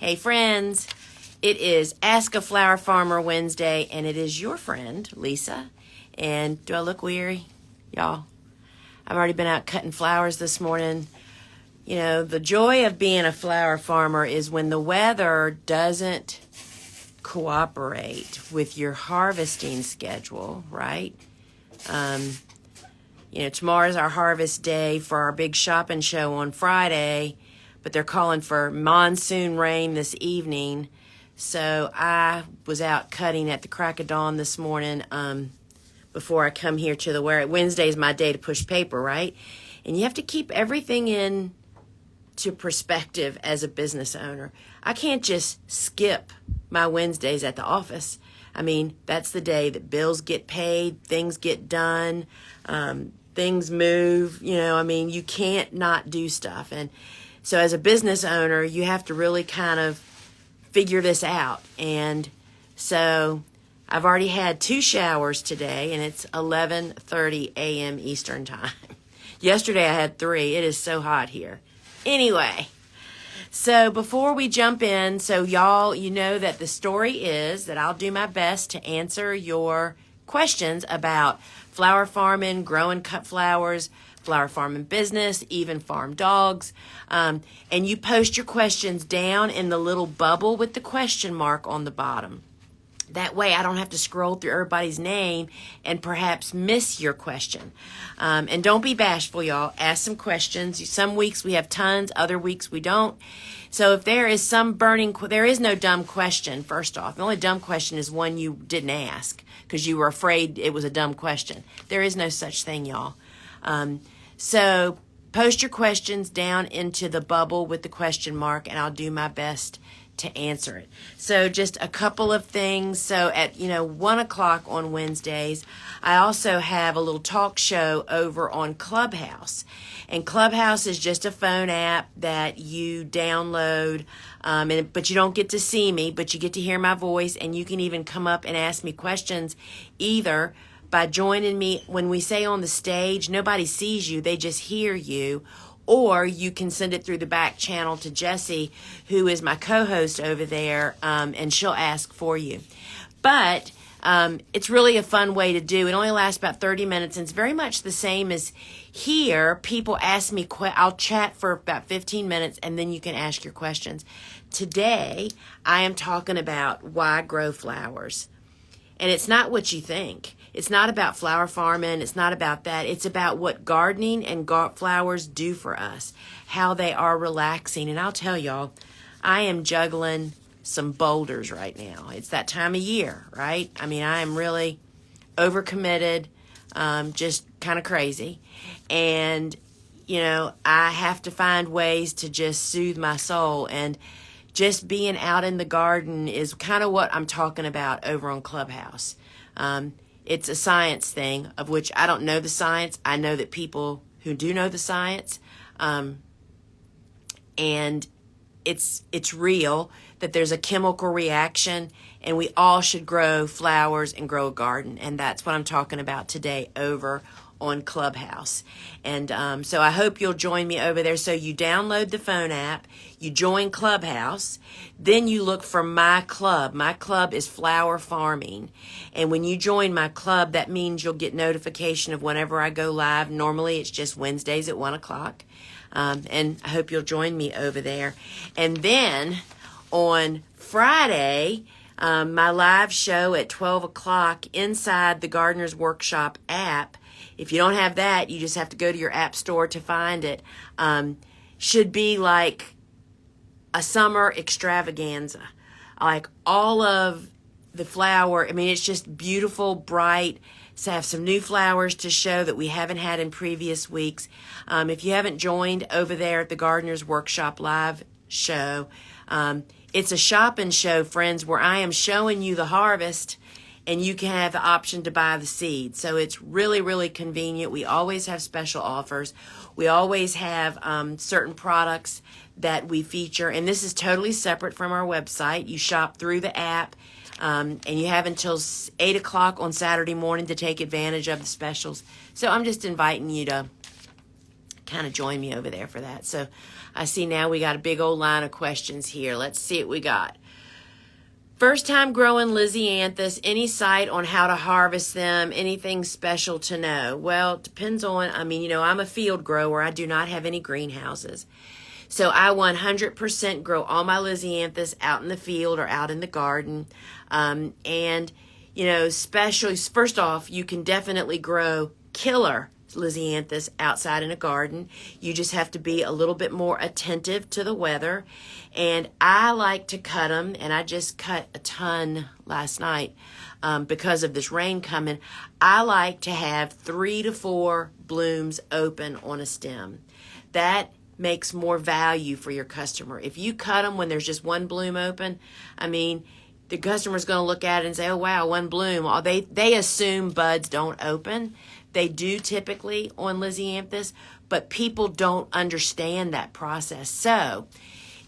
Hey friends, it is Ask a Flower Farmer Wednesday, and it is your friend, Lisa. And do I look weary, y'all? I've already been out cutting flowers this morning. You know, the joy of being a flower farmer is when the weather doesn't cooperate with your harvesting schedule, right? Tomorrow's our harvest day for our big shopping show on Friday, but they're calling for monsoon rain this evening. So I was out cutting at the crack of dawn this morning before I come here to Wednesday's my day to push paper, right? And you have to keep everything in to perspective as a business owner. I can't just skip my Wednesdays at the office. I mean, that's the day that bills get paid, things get done, things move. You can't not do stuff. And so as a business owner, you have to really kind of figure this out. And so I've already had 2 showers today, and it's 11:30 a.m. Eastern time. Yesterday I had 3. It is so hot here. Anyway, so before we jump in, so y'all, you know that the story is that I'll do my best to answer your questions about flower farming, growing cut flowers, flower farming business, even farm dogs. And you post your questions down in the little bubble with the question mark on the bottom. That way I don't have to scroll through everybody's name and perhaps miss your question. And don't be bashful, y'all. Ask some questions. Some weeks we have tons, other weeks we don't. So if there is some there is no dumb question, first off. The only dumb question is one you didn't ask because you were afraid it was a dumb question. There is no such thing, y'all. So post your questions down into the bubble with the question mark, and I'll do my best to answer it. So just a couple of things. So at 1 o'clock on Wednesdays, I also have a little talk show over on Clubhouse. And Clubhouse is just a phone app that you download, but you don't get to see me, but you get to hear my voice, and you can even come up and ask me questions either by joining me. When we say on the stage, nobody sees you, they just hear you. Or you can send it through the back channel to Jessie, who is my co-host over there, and she'll ask for you. But it's really a fun way to do. It only lasts about 30 minutes, and it's very much the same as here. People ask me, I'll chat for about 15 minutes, and then you can ask your questions. Today, I am talking about why grow flowers. And it's not what you think. It's not about flower farming. It's not about that. It's about what gardening and flowers do for us, how they are relaxing. And I'll tell y'all, I am juggling some boulders right now. It's that time of year, right? I mean, I am really overcommitted, just kind of crazy. And, I have to find ways to just soothe my soul. And just being out in the garden is kind of what I'm talking about over on Clubhouse. It's a science thing, of which I don't know the science. I know that people who do know the science, and it's real, that there's a chemical reaction, and we all should grow flowers and grow a garden. And that's what I'm talking about today over on Clubhouse. And so I hope you'll join me over there. So you download the phone app, you join Clubhouse, then you look for my club. My club is flower farming. And when you join my club, that means you'll get notification of whenever I go live. Normally it's just Wednesdays at 1 o'clock. And I hope you'll join me over there. And then on Friday, my live show at 12 o'clock inside the Gardener's Workshop app. If you don't have that, you just have to go to your app store to find it. Should be like a summer extravaganza. Like all of the flower. I mean, it's just beautiful, bright. So I have some new flowers to show that we haven't had in previous weeks. If you haven't joined over there at the Gardener's Workshop live show, it's a shopping show, friends, where I am showing you the harvest, and you can have the option to buy the seed. So it's really, really convenient. We always have special offers. We always have certain products that we feature. And this is totally separate from our website. You shop through the app, and you have until 8 o'clock on Saturday morning to take advantage of the specials. So I'm just inviting you to kind of join me over there for that. So I see now we got a big old line of questions here. Let's see what we got. First time growing Lysianthus, any sight on how to harvest them, anything special to know? Well, it depends on, I'm a field grower. I do not have any greenhouses. So I 100% grow all my Lysianthus out in the field or out in the garden. Especially, first off, you can definitely grow killer Lysianthus outside in a garden. You just have to be a little bit more attentive to the weather. And I like to cut them, and I just cut a ton last night because of this rain coming. I like to have 3 to 4 blooms open on a stem. That makes more value for your customer. If you cut them when there's just one bloom open, the customer's going to look at it and say, oh, wow, one bloom. They assume buds don't open. They do typically on Lysianthus, but people don't understand that process. So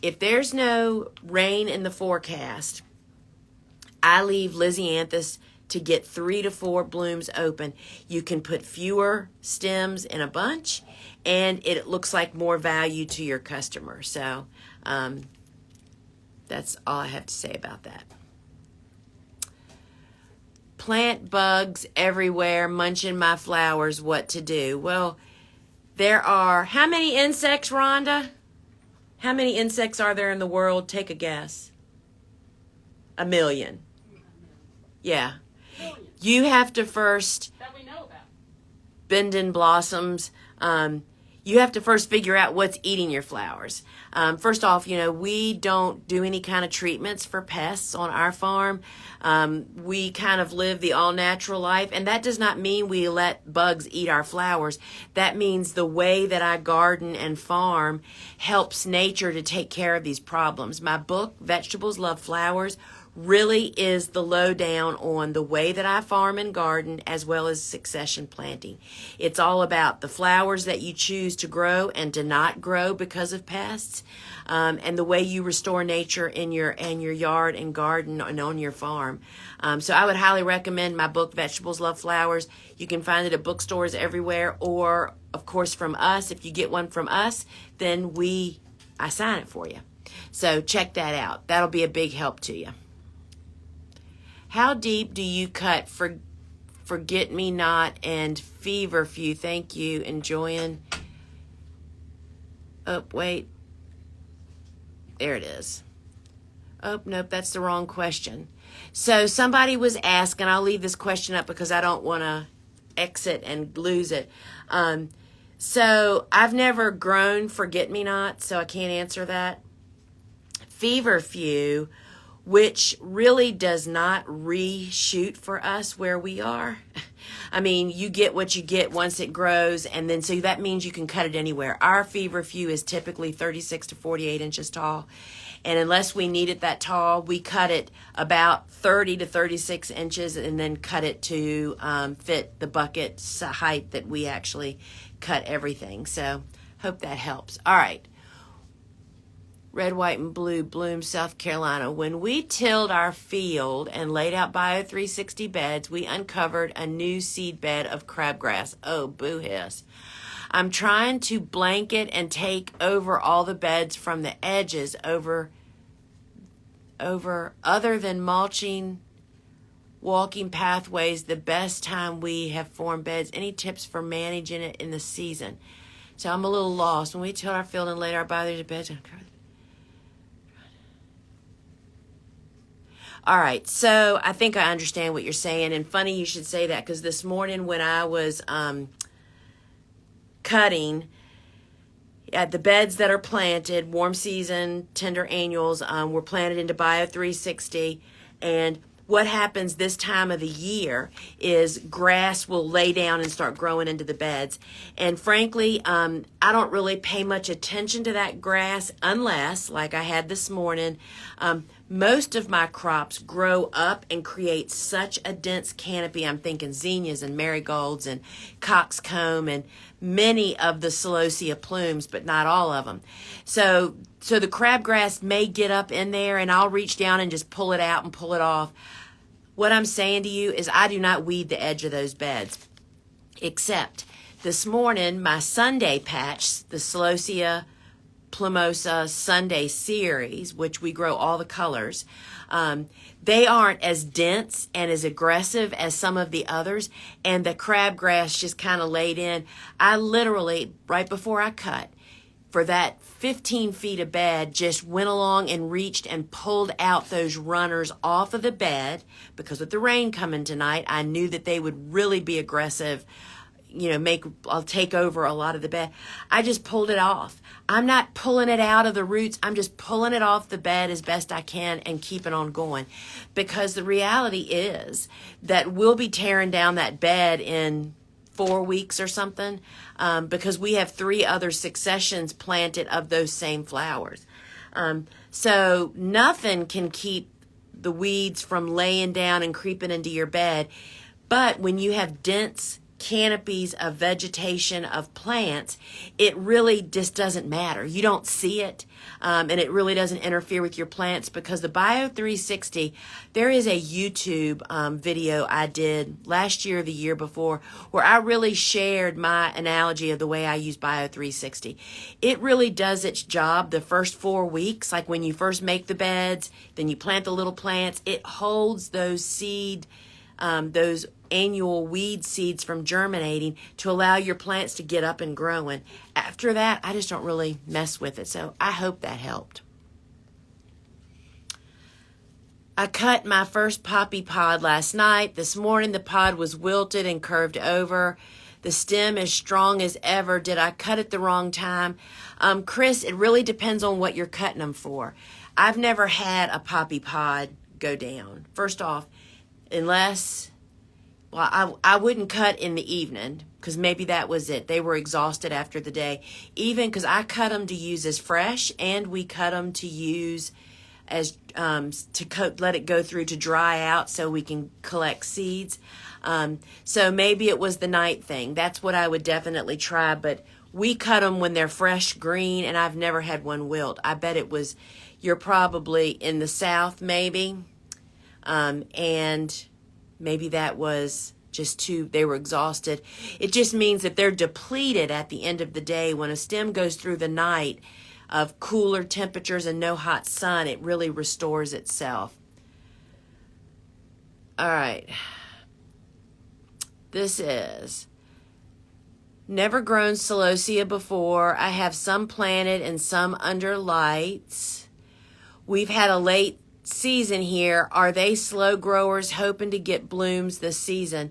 if there's no rain in the forecast, I leave Lysianthus to get 3 to 4 blooms open. You can put fewer stems in a bunch, and it looks like more value to your customer. So that's all I have to say about that. Plant bugs everywhere, munching my flowers, what to do? Well, there are, how many insects, Rhonda? How many insects are there in the world? Take a guess. 1 million. Yeah. You have to first, that we know about. Bending blossoms, you have to first figure out what's eating your flowers. First off, we don't do any kind of treatments for pests on our farm. We kind of live the all-natural life, and that does not mean we let bugs eat our flowers. That means the way that I garden and farm helps nature to take care of these problems. My book, Vegetables Love Flowers, really is the lowdown on the way that I farm and garden, as well as succession planting. It's all about the flowers that you choose to grow and to not grow because of pests, and the way you restore nature in your yard and garden and on your farm. So I would highly recommend my book, Vegetables Love Flowers. You can find it at bookstores everywhere, or of course from us. If you get one from us, then I sign it for you. So check that out. That'll be a big help to you. How deep do you cut for Forget-Me-Not and Feverfew? Thank you. Enjoying. Oh, wait. There it is. Oh, nope, that's the wrong question. So somebody was asking, I'll leave this question up because I don't want to exit and lose it. So I've never grown Forget-Me-Not, so I can't answer that. Feverfew, which really does not reshoot for us where we are. You get what you get once it grows, and then so that means you can cut it anywhere. Our Feverfew is typically 36 to 48 inches tall, and unless we need it that tall, we cut it about 30 to 36 inches and then cut it to fit the bucket height that we actually cut everything. So hope that helps. All right. Red, white, and blue blooms, South Carolina. When we tilled our field and laid out Bio 360 beds, we uncovered a new seed bed of crabgrass. Oh, boo-hiss. I'm trying to blanket and take over all the beds from the edges over other than mulching, walking pathways, the best time we have formed beds. Any tips for managing it in the season? So I'm a little lost. When we tilled our field and laid our Bio 360 beds, all right, so I think I understand what you're saying, and funny you should say that, because this morning when I was cutting at the beds that are planted, warm season, tender annuals, were planted into Bio 360, and what happens this time of the year is grass will lay down and start growing into the beds. And frankly, I don't really pay much attention to that grass unless, like I had this morning, most of my crops grow up and create such a dense canopy. I'm thinking zinnias and marigolds and coxcomb and many of the celosia plumes, but not all of them. So the crabgrass may get up in there, and I'll reach down and just pull it out and pull it off. What I'm saying to you is I do not weed the edge of those beds, except this morning, my Sunday patch, the Celosia plumosa Sunday series, which we grow all the colors, they aren't as dense and as aggressive as some of the others, and the crabgrass just kind of laid in. I literally, right before I cut, for that 15 feet of bed, just went along and reached and pulled out those runners off of the bed, because with the rain coming tonight, I knew that they would really be aggressive, I'll take over a lot of the bed. I just pulled it off. I'm not pulling it out of the roots. I'm just pulling it off the bed as best I can and keeping on going. Because the reality is that we'll be tearing down that bed in 4 weeks or something, because we have 3 other successions planted of those same flowers. So nothing can keep the weeds from laying down and creeping into your bed. But when you have dense canopies of vegetation of plants, it really just doesn't matter. You don't see it, and it really doesn't interfere with your plants, because the Bio 360, there is a YouTube video I did last year or the year before where I really shared my analogy of the way I use Bio 360. It really does its job the first 4 weeks, like when you first make the beds, then you plant the little plants. It holds those those annual weed seeds from germinating to allow your plants to get up and growing. After that, I just don't really mess with it. So I hope that helped. I cut my first poppy pod last night. This morning, the pod was wilted and curved over. The stem is strong as ever. Did I cut it the wrong time? Chris, it really depends on what you're cutting them for. I've never had a poppy pod go down. First off, I wouldn't cut in the evening, because maybe that was it. They were exhausted after the day. Even because I cut them to use as fresh, and we cut them to use as let it go through to dry out so we can collect seeds. So maybe it was the night thing. That's what I would definitely try. But we cut them when they're fresh green, and I've never had one wilt. I bet you're probably in the South, maybe. And maybe that was just they were exhausted. It just means that they're depleted at the end of the day. When a stem goes through the night of cooler temperatures and no hot sun, it really restores itself. All right. This is never grown Celosia before. I have some planted and some under lights. We've had a late season here. Are they slow growers hoping to get blooms this season?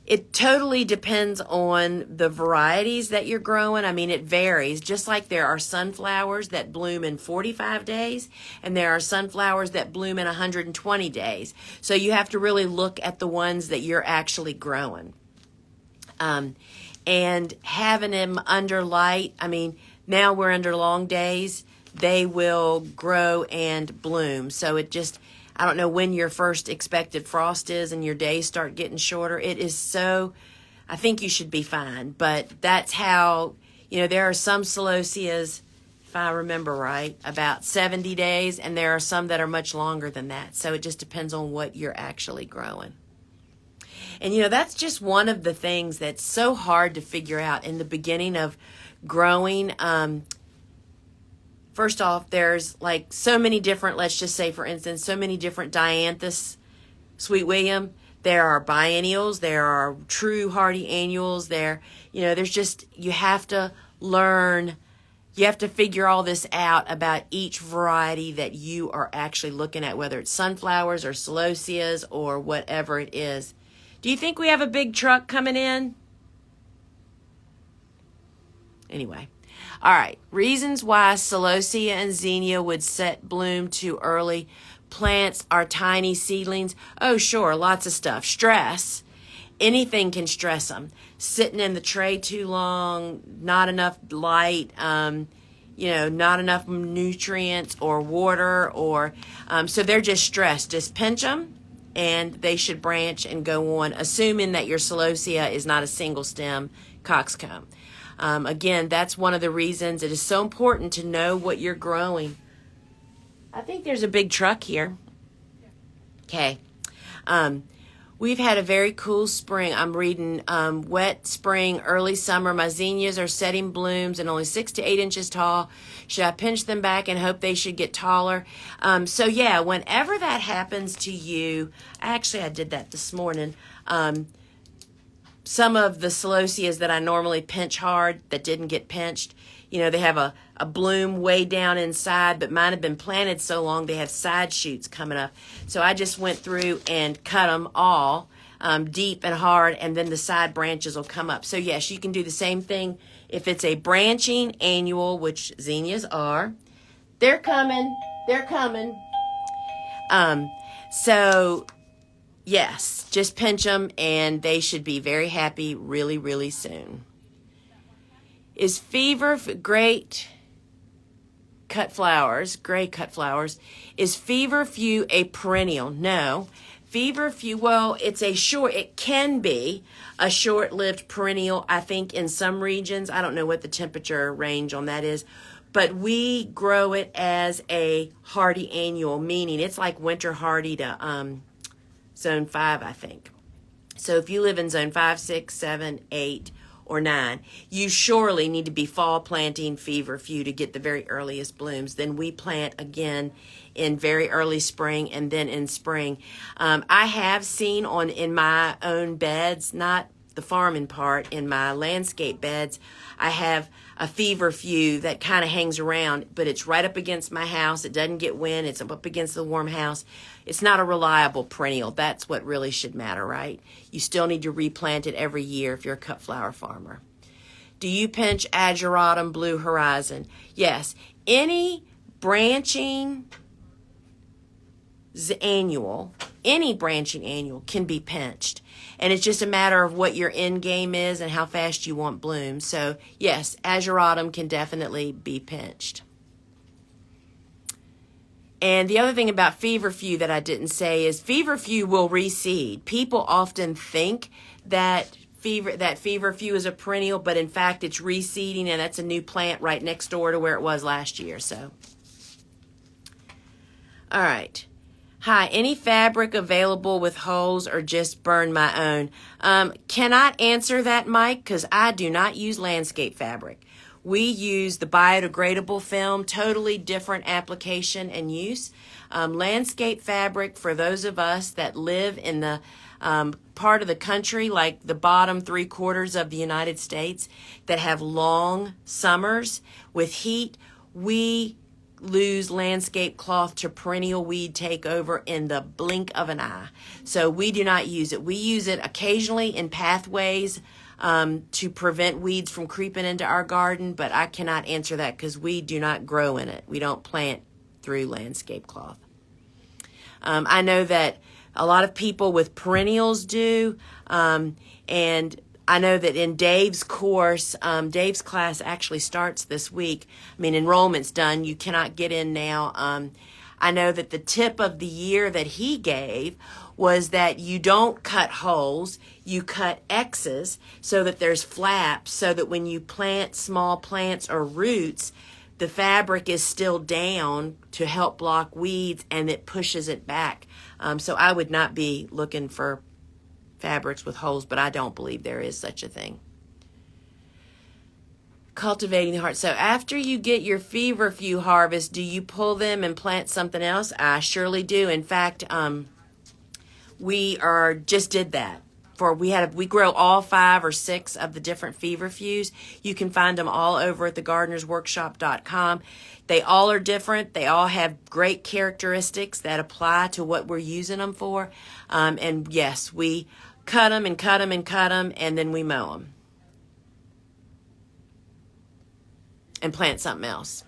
It totally depends on the varieties that you're growing. I mean, it varies. Just like there are sunflowers that bloom in 45 days, and there are sunflowers that bloom in 120 days. So you have to really look at the ones that you're actually growing. And having them under light, I mean, now we're under long days, they will grow and bloom. So it just, I don't know when your first expected frost is and your days start getting shorter. It is so, I think you should be fine. But that's how, there are some Celosias, if I remember right, about 70 days, and there are some that are much longer than that. So it just depends on what you're actually growing. And, that's just one of the things that's so hard to figure out in the beginning of growing. First off, there's like so many different, let's just say, for instance, so many different dianthus, Sweet William. There are biennials. There are true hardy annuals. There's just, you have to learn, you have to figure all this out about each variety that you are actually looking at, whether it's sunflowers or Celosias or whatever it is. Do you think we have a big truck coming in? Anyway. All right, reasons why Celosia and Xenia would set bloom too early. Plants are tiny seedlings. Oh, sure, lots of stuff. Stress. Anything can stress them. Sitting in the tray too long, not enough light, not enough nutrients or water, so they're just stressed. Just pinch them, and they should branch and go on, assuming that your Celosia is not a single stem coxcomb. Again, that's one of the reasons it is so important to know what you're growing. I think there's a big truck here. Okay. We've had a very cool spring. I'm reading Wet Spring, Early Summer. My zinnias are setting blooms and only 6 to 8 inches tall. Should I pinch them back and hope they should get taller? So yeah, whenever that happens to you, actually I did that this morning. Some of the Celosias that I normally pinch hard that didn't get pinched, you know, they have a bloom way down inside, but mine have been planted so long they have side shoots coming up. So I just went through and cut them all deep and hard, and then the side branches will come up. So yes, you can do the same thing if it's a branching annual, which zinnias are. They're coming. They're coming. So yes, just pinch them, and they should be very happy really, really soon. Is great cut flowers, gray cut flowers, is feverfew a perennial? No. Feverfew, well, it can be a short-lived perennial, I think, in some regions. I don't know what the temperature range on that is, but we grow it as a hardy annual, meaning it's like winter hardy to zone 5, I think. So if you live in zone 5, 6, 7, 8, or 9, you surely need to be fall planting feverfew to get the very earliest blooms. Then we plant again in very early spring and then in spring. I have seen in my own beds, not the farming part, in my landscape beds, I have a feverfew that kind of hangs around, but it's right up against my house. It doesn't get wind. It's up against the warm house. It's not a reliable perennial. That's what really should matter, right? You still need to replant it every year if you're a cut flower farmer. Do you pinch ageratum, blue horizon? Yes. Any branching annual can be pinched. And it's just a matter of what your end game is and how fast you want blooms. So yes, ageratum can definitely be pinched. And the other thing about feverfew that I didn't say is feverfew will reseed. People often think that feverfew is a perennial, but in fact it's reseeding, and that's a new plant right next door to where it was last year. So, all right. Hi, any fabric available with holes or just burn my own? Cannot answer that, Mike, because I do not use landscape fabric. We use the biodegradable film, totally different application and use. Landscape fabric, for those of us that live in the part of the country, like the bottom 3/4 of the United States, that have long summers with heat, we lose landscape cloth to perennial weed takeover in the blink of an eye. So we do not use it. We use it occasionally in pathways to prevent weeds from creeping into our garden, but I cannot answer that because we do not grow in it. We don't plant through landscape cloth. I know that a lot of people with perennials do, and I know that in Dave's course, Dave's class actually starts this week. I mean, enrollment's done. You cannot get in now. I know that the tip of the year that he gave was that you don't cut holes, you cut X's so that there's flaps, so that when you plant small plants or roots, the fabric is still down to help block weeds, and it pushes it back. So I would not be looking for fabrics with holes, but I don't believe there is such a thing. Cultivating the heart. So after you get your feverfew harvest, do you pull them and plant something else? I surely do. In fact, we just did that. We grow all 5 or 6 of the different feverfews. You can find them all over at thegardenersworkshop.com. They all are different. They all have great characteristics that apply to what we're using them for. And yes, we cut them and cut them and cut them, and then we mow them and plant something else.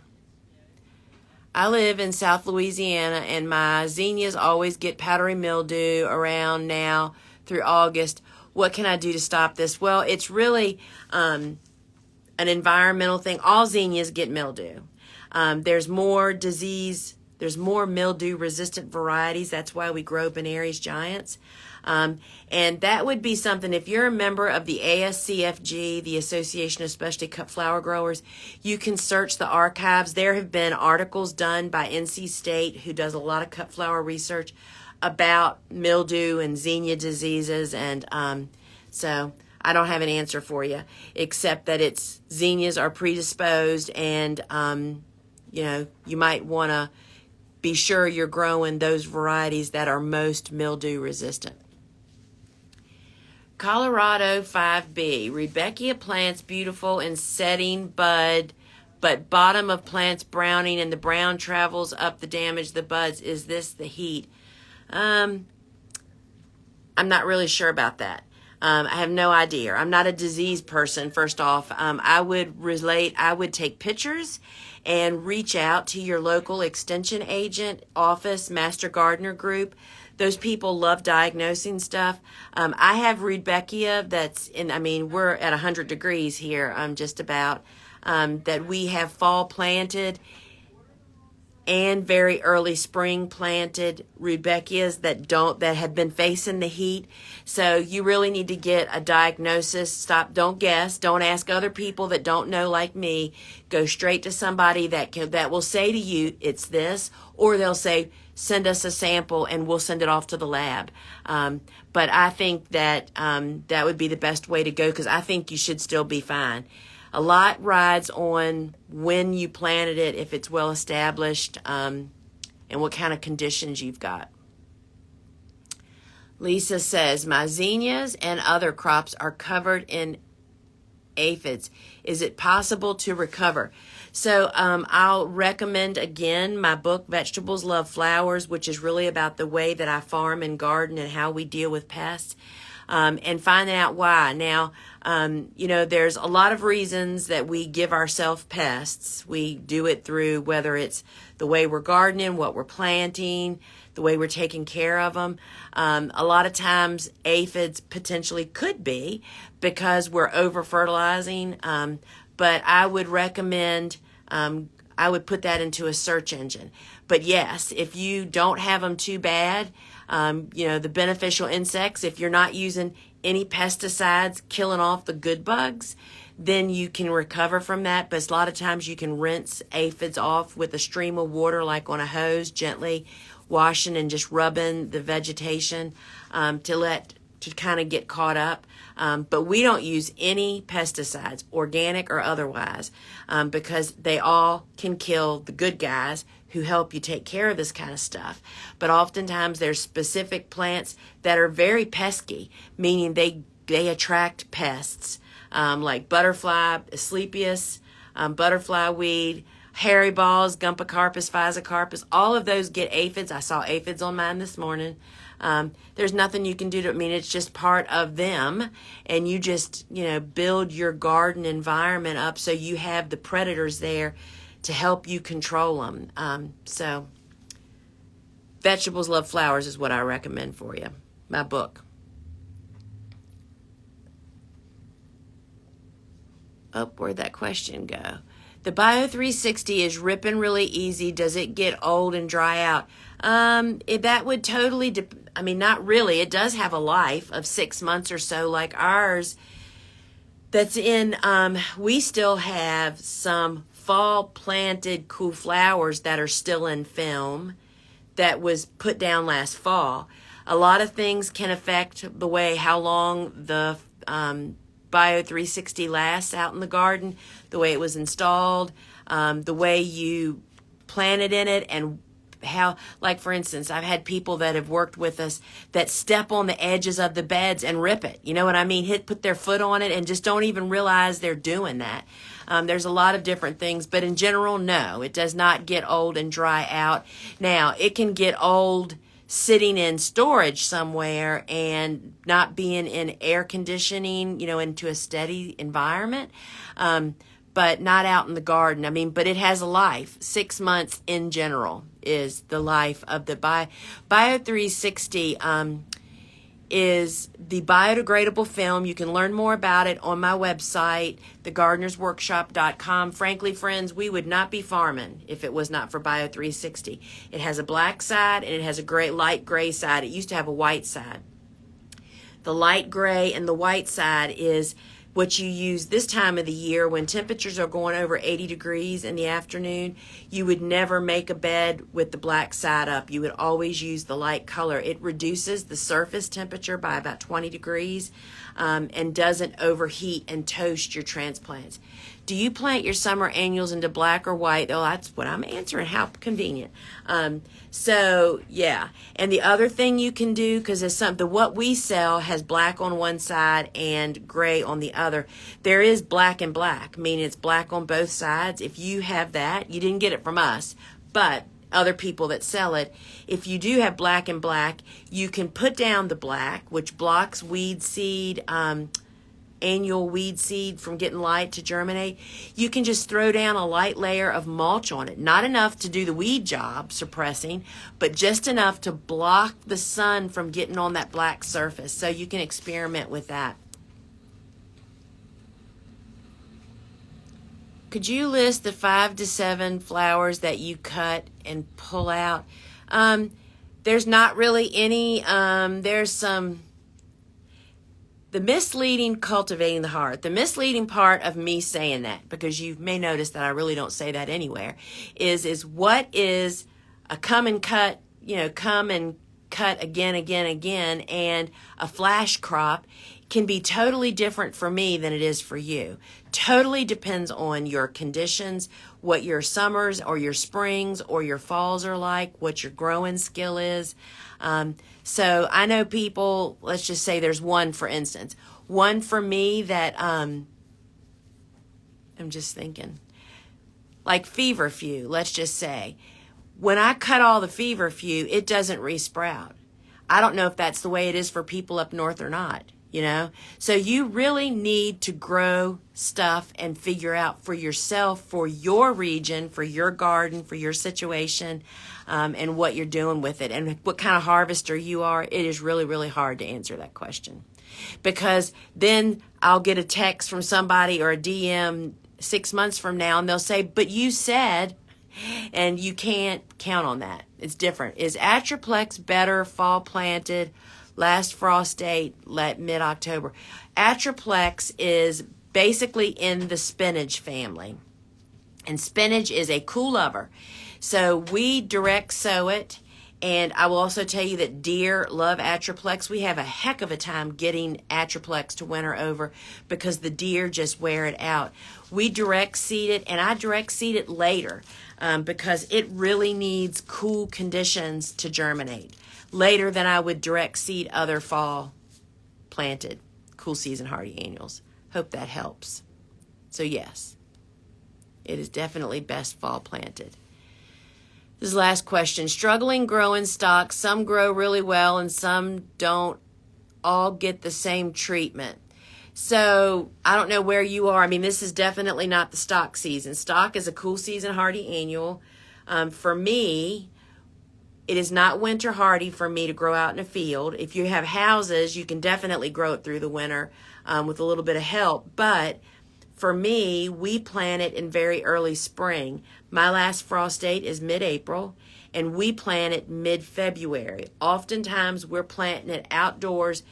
I live in South Louisiana, and my zinnias always get powdery mildew around now through August. What can I do to stop this? Well, it's really an environmental thing. All zinnias get mildew. There's more disease. There's more mildew-resistant varieties. That's why we grow Benary's Giants. And that would be something, if you're a member of the ASCFG, the Association of Specialty Cut Flower Growers, you can search the archives. There have been articles done by NC State, who does a lot of cut flower research, about mildew and Xenia diseases, and so I don't have an answer for you, except that Xenias are predisposed, and you might want to be sure you're growing those varieties that are most mildew resistant. Colorado 5B. Rudbeckia plants beautiful in setting bud, but bottom of plants browning and the brown travels up the damage the buds. Is this the heat? I'm not really sure about that. I have no idea. I'm not a disease person, first off. I would take pictures and reach out to your local extension agent, office, master gardener group. Those people love diagnosing stuff. I have Rudbeckia we're at 100 degrees here, just about, that we have fall planted and very early spring planted Rudbeckias that have been facing the heat. So you really need to get a diagnosis. Don't guess. Don't ask other people that don't know like me. Go straight to somebody that will say to you, it's this, or they'll say, send us a sample and we'll send it off to the lab. But I think that that would be the best way to go, because I think you should still be fine. A lot rides on when you planted it, if it's well established, and what kind of conditions you've got. Lisa says, my zinnias and other crops are covered in aphids. Is it possible to recover? So I'll recommend again my book, Vegetables Love Flowers, which is really about the way that I farm and garden and how we deal with pests, and finding out why. Now, there's a lot of reasons that we give ourselves pests. We do it through whether it's the way we're gardening, what we're planting, the way we're taking care of them. A lot of times aphids potentially could be because we're over-fertilizing, but I would recommend, I would put that into a search engine. But yes, if you don't have them too bad, the beneficial insects, if you're not using any pesticides killing off the good bugs, then you can recover from that. But a lot of times you can rinse aphids off with a stream of water, like on a hose, gently washing and just rubbing the vegetation to kind of get caught up. But we don't use any pesticides, organic or otherwise, because they all can kill the good guys who help you take care of this kind of stuff. But oftentimes there's specific plants that are very pesky, meaning they attract pests, like butterfly, Asclepias, butterfly weed, hairy balls, Gumpacarpus, Physocarpus, all of those get aphids. I saw aphids on mine this morning. There's nothing you can do it's just part of them, and you just, build your garden environment up so you have the predators there to help you control them. So Vegetables Love Flowers is what I recommend for you, my book. Oh, where'd that question go? The Bio 360 is ripping really easy. Does it get old and dry out? That would totally, not really. It does have a life of 6 months or so, like ours. We still have some fall planted cool flowers that are still in film that was put down last fall. A lot of things can affect how long the Bio 360 lasts out in the garden, the way it was installed, the way you planted in it, and how, like for instance, I've had people that have worked with us that step on the edges of the beds and rip it. You know what I mean? Put their foot on it and just don't even realize they're doing that. There's a lot of different things, but in general, no, it does not get old and dry out. Now, it can get old sitting in storage somewhere and not being in air conditioning, into a steady environment, but not out in the garden. But it has a life. 6 months in general is the life of the Bio 360. Is the biodegradable film. You can learn more about it on my website, thegardenersworkshop.com. Frankly, friends, we would not be farming if it was not for Bio 360. It has a black side and it has a light gray side. It used to have a white side. The light gray and the white side is what you use this time of the year when temperatures are going over 80 degrees in the afternoon, you would never make a bed with the black side up. You would always use the light color. It reduces the surface temperature by about 20 degrees and doesn't overheat and toast your transplants. Do you plant your summer annuals into black or white? Oh, that's what I'm answering. How convenient. So yeah. And the other thing you can do, because what we sell has black on one side and gray on the other. There is black and black, meaning it's black on both sides. If you have that, you didn't get it from us, but other people that sell it, if you do have black and black, you can put down the black, which blocks weed seed, annual weed seed from getting light to germinate. You can just throw down a light layer of mulch on it. Not enough to do the weed job, suppressing, but just enough to block the sun from getting on that black surface. So you can experiment with that. Could you list the 5 to 7 flowers that you cut and pull out? There's not really any. There's some. The misleading cultivating the heart. The misleading part of me saying that, because you may notice that I really don't say that anywhere, is what is a come and cut again, and a flash crop can be totally different for me than it is for you. Totally depends on your conditions, what your summers or your springs or your falls are like, what your growing skill is. So I know people, let's just say there's one, for instance, one for me that I'm just thinking, like feverfew, let's just say. When I cut all the feverfew, it doesn't resprout. I don't know if that's the way it is for people up north or not. So you really need to grow stuff and figure out for yourself, for your region, for your garden, for your situation, and what you're doing with it and what kind of harvester you are. It is really, really hard to answer that question, because then I'll get a text from somebody or a DM 6 months from now and they'll say, but you said, and you can't count on that. It's different. Is Atroplex better fall planted? Last frost date, mid-October. Atroplex is basically in the spinach family. And spinach is a cool lover. So we direct sow it. And I will also tell you that deer love Atroplex. We have a heck of a time getting Atroplex to winter over because the deer just wear it out. We direct seed it, and I direct seed it later because it really needs cool conditions to germinate. Later than I would direct seed other fall planted cool season hardy annuals. Hope that helps. So yes, it is definitely best fall planted. This is the last question. Struggling growing stock. Some grow really well and some don't all get the same treatment. So I don't know where you are. I mean, this is definitely not the stock season. Stock is a cool season hardy annual. For me, it is not winter hardy for me to grow out in a field. If you have houses, you can definitely grow it through the winter with a little bit of help. But for me, we plant it in very early spring. My last frost date is mid-April, and we plant it mid-February. Oftentimes, we're planting it outdoors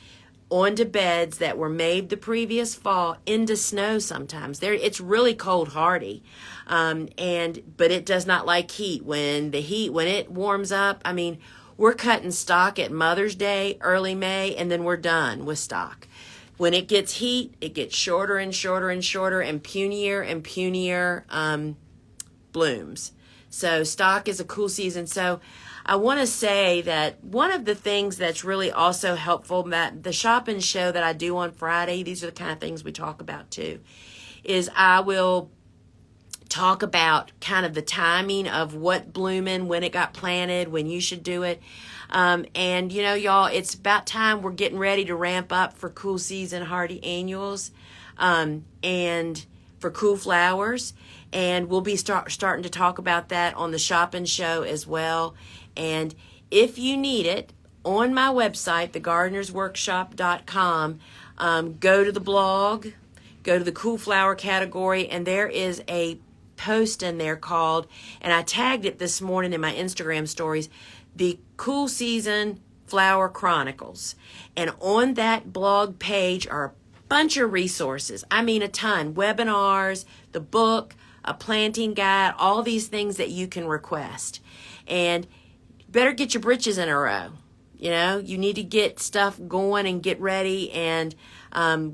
onto beds that were made the previous fall, into snow sometimes. It's really cold hardy, but it does not like heat. When it warms up, I mean, we're cutting stock at Mother's Day, early May, and then we're done with stock. When it gets heat, it gets shorter and shorter and shorter and punier blooms. So stock is a cool season. So I want to say that one of the things that's really also helpful, that the shop and show that I do on Friday, these are the kind of things we talk about too, is I will talk about kind of the timing of what blooming, when it got planted, when you should do it. And y'all, it's about time we're getting ready to ramp up for cool season hardy annuals, and for cool flowers. And we'll be starting to talk about that on the shop and show as well. And if you need it, on my website, thegardenersworkshop.com, go to the blog, go to the cool flower category, and there is a post in there called, and I tagged it this morning in my Instagram stories, the Cool Season Flower Chronicles. And on that blog page are bunch of resources. I mean, a ton. Webinars, the book, a planting guide, all these things that you can request. And better get your britches in a row. You know, you need to get stuff going and get ready. And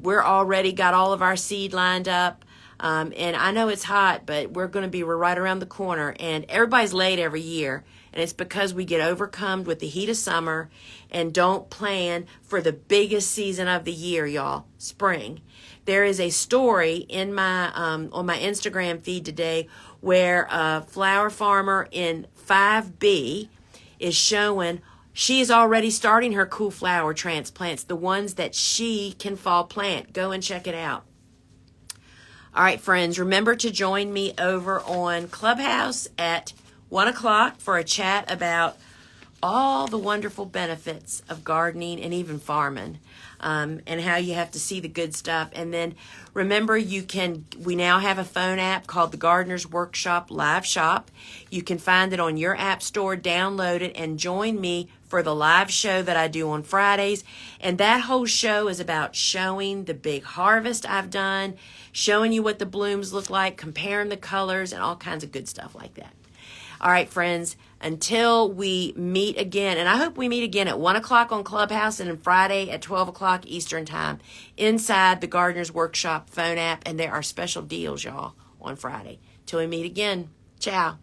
we're already got all of our seed lined up. And I know it's hot, but we're right around the corner. And everybody's late every year. And it's because we get overcome with the heat of summer and don't plan for the biggest season of the year, y'all, spring. There is a story in my on my Instagram feed today where a flower farmer in 5B is showing she is already starting her cool flower transplants, the ones that she can fall plant. Go and check it out. All right, friends, remember to join me over on Clubhouse at 1 o'clock for a chat about all the wonderful benefits of gardening and even farming, and how you have to see the good stuff. And then remember, we now have a phone app called the Gardener's Workshop Live Shop. You can find it on your app store, download it, and join me for the live show that I do on Fridays. And that whole show is about showing the big harvest I've done, showing you what the blooms look like, comparing the colors, and all kinds of good stuff like that. All right, friends, until we meet again, and I hope we meet again at 1 o'clock on Clubhouse and on Friday at 12 o'clock Eastern Time inside the Gardener's Workshop phone app. And there are special deals, y'all, on Friday. Till we meet again. Ciao.